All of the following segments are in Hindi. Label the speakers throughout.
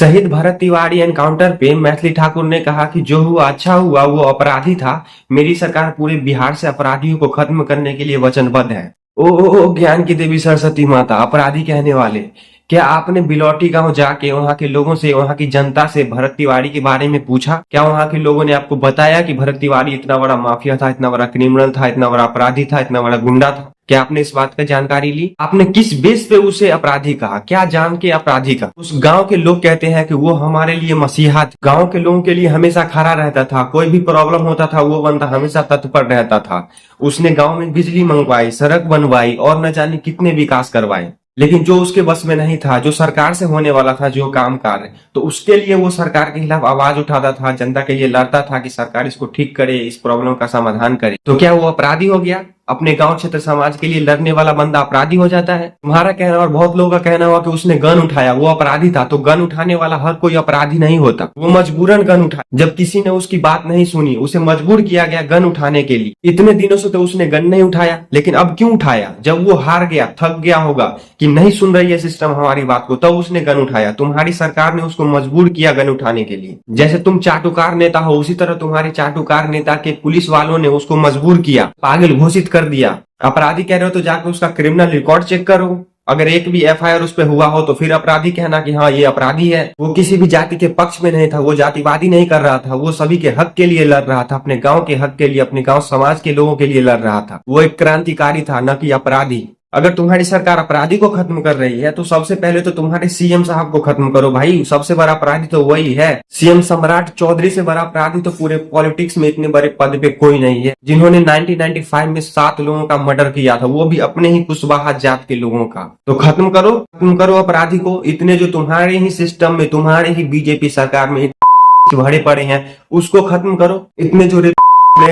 Speaker 1: शहीद भरत तिवारी एनकाउंटर पे मैथिली ठाकुर ने कहा कि जो हुआ अच्छा हुआ, वो अपराधी था। मेरी सरकार पूरे बिहार से अपराधियों को खत्म करने के लिए वचनबद्ध है। ओ ज्ञान की देवी सरस्वती माता, अपराधी कहने वाले, क्या आपने बिलौटी गांव जाके वहां के लोगों से, वहां की जनता से भरत तिवारी के बारे में पूछा? क्या वहां के लोगों ने आपको बताया कि भरत तिवारी इतना बड़ा माफिया था, इतना बड़ा क्रिमिनल था, इतना बड़ा अपराधी था, इतना बड़ा गुंडा था? क्या आपने इस बात का जानकारी ली? आपने किस बेस पे उसे अपराधी कहा? क्या जान के अपराधी का? उस गांव के लोग कहते हैं कि वो हमारे लिए मसीहा था, गांव के लोगों के लिए हमेशा खड़ा रहता था, कोई भी प्रॉब्लम होता था वो बंदा हमेशा तत्पर रहता था। उसने गांव में बिजली मंगवाई, सड़क बनवाई और न जाने कितने विकास करवाए। लेकिन जो उसके बस में नहीं था, जो सरकार से होने वाला था, जो काम कार्य, तो उसके लिए वो सरकार के खिलाफ आवाज उठाता था, जनता के लिए लड़ता था कि सरकार इसको ठीक करे, इस प्रॉब्लम का समाधान करे। तो क्या वो अपराधी हो गया? अपने गांव क्षेत्र समाज के लिए लड़ने वाला बंदा अपराधी हो जाता है? तुम्हारा कहना और बहुत लोगों का कहना हुआ कि उसने गन उठाया, वो अपराधी था। तो गन उठाने वाला हर कोई अपराधी नहीं होता, वो मजबूरन गन उठाया। जब किसी ने उसकी बात नहीं सुनी, उसे मजबूर किया गया गन उठाने के लिए। इतने दिनों से तो उसने गन नहीं उठाया, लेकिन अब क्यों उठाया? जब वो हार गया, थक गया होगा कि नहीं सुन रही है सिस्टम हमारी बात को, तब उसने गन उठाया। तुम्हारी सरकार ने उसको मजबूर किया गन उठाने के लिए। जैसे तुम चाटुकार नेता हो, उसी तरह तुम्हारे चाटुकार नेता के पुलिस वालों ने उसको मजबूर किया, पागल घोषित कर दिया। अपराधी कह रहे हो तो जाकर उसका क्रिमिनल रिकॉर्ड चेक करो। अगर एक भी एफआईआर उस पर हुआ हो तो फिर अपराधी कहना कि हाँ ये अपराधी है। वो किसी भी जाति के पक्ष में नहीं था, वो जातिवादी नहीं कर रहा था, वो सभी के हक के लिए लड़ रहा था, अपने गांव के हक के लिए, अपने गांव समाज के लोगों के लिए लड़ रहा था। वो एक क्रांतिकारी था, न कि अपराधी। अगर तुम्हारी सरकार अपराधी को खत्म कर रही है तो सबसे पहले तो तुम्हारे सीएम साहब को खत्म करो भाई। सबसे बड़ा अपराधी तो वही है। सीएम सम्राट चौधरी से बड़ा अपराधी तो पूरे पॉलिटिक्स में इतने बड़े पद पे कोई नहीं है, जिन्होंने 1995 में 7 लोगों का मर्डर किया था, वो भी अपने ही कुशवाहा जात के लोगों का। तो खत्म करो अपराधी को। इतने जो तुम्हारे ही सिस्टम में, तुम्हारे ही बीजेपी सरकार में भरे पड़े हैं, उसको खत्म करो। इतने जो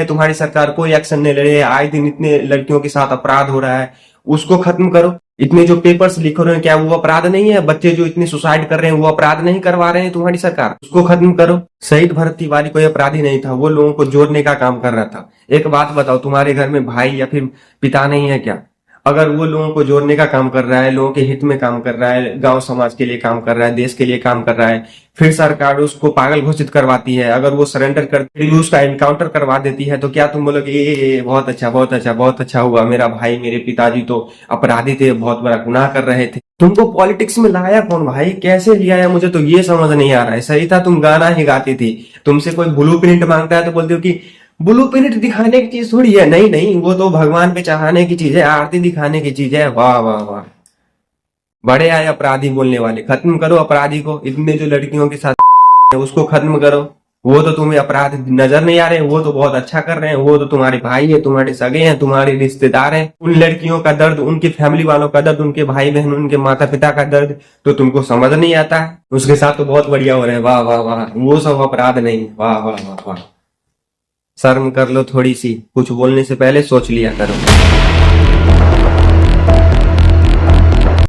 Speaker 1: तुम्हारी सरकार कोई एक्शन नहीं ले रही है, आए दिन इतने लड़कियों के साथ अपराध हो रहा है, उसको खत्म करो। इतने जो पेपर्स लिख रहे हैं, क्या वो अपराध नहीं है? बच्चे जो इतने सुसाइड कर रहे हैं, वो अपराध नहीं करवा रहे हैं तुम्हारी सरकार? उसको खत्म करो। शहीद भरत तिवारी कोई अपराधी नहीं था, वो लोगों को जोड़ने का काम कर रहा था। एक बात बताओ, तुम्हारे घर में भाई या फिर पिता नहीं है क्या? अगर वो लोगों को जोड़ने का काम कर रहा है, लोगों के हित में काम कर रहा है, गांव समाज के लिए काम कर रहा है, देश के लिए काम कर रहा है, फिर सरकार उसको पागल घोषित करवाती है। अगर वो सरेंडर कर, फिर उसका एनकाउंटर करवा देती है, तो क्या तुम बोलोगे ये बहुत अच्छा, बहुत अच्छा, बहुत अच्छा हुआ, मेरा भाई, मेरे पिताजी तो अपराधी थे, बहुत बड़ा गुनाह कर रहे थे? तुमको पॉलिटिक्स में लाया कौन भाई? कैसे लिया है? मुझे तो ये समझ नहीं आ रहा है। सही था, तुम गाना ही गाती थी। तुमसे कोई ब्लूप्रिंट मांगता है तो बोलते हो कि ब्लूप्रिंट दिखाने की चीज थोड़ी है। नहीं नहीं, वो तो भगवान पे चढ़ाने की चीज है, आरती दिखाने की चीज है। वाह वाह वाह, बड़े आए अपराधी बोलने वाले। खत्म करो अपराधी को। इतने जो लड़कियों के साथ उसको खत्म करो। वो तो तुम्हें अपराध नजर नहीं आ रहे, वो तो बहुत अच्छा कर रहे हैं, वो तो तुम्हारे भाई है, तुम्हारे सगे हैं, तुम्हारे रिश्तेदार हैं। उन लड़कियों का दर्द, उनकी फैमिली वालों का दर्द, उनके भाई बहन, उनके माता पिता का दर्द तो तुमको समझ नहीं आता है। उसके साथ तो बहुत बढ़िया हो रहे हैं। वाह वाह वाह, वो सब अपराध नहीं। वाह वाह वाह वाह, शर्म कर लो थोड़ी सी। कुछ बोलने से पहले सोच लिया करो।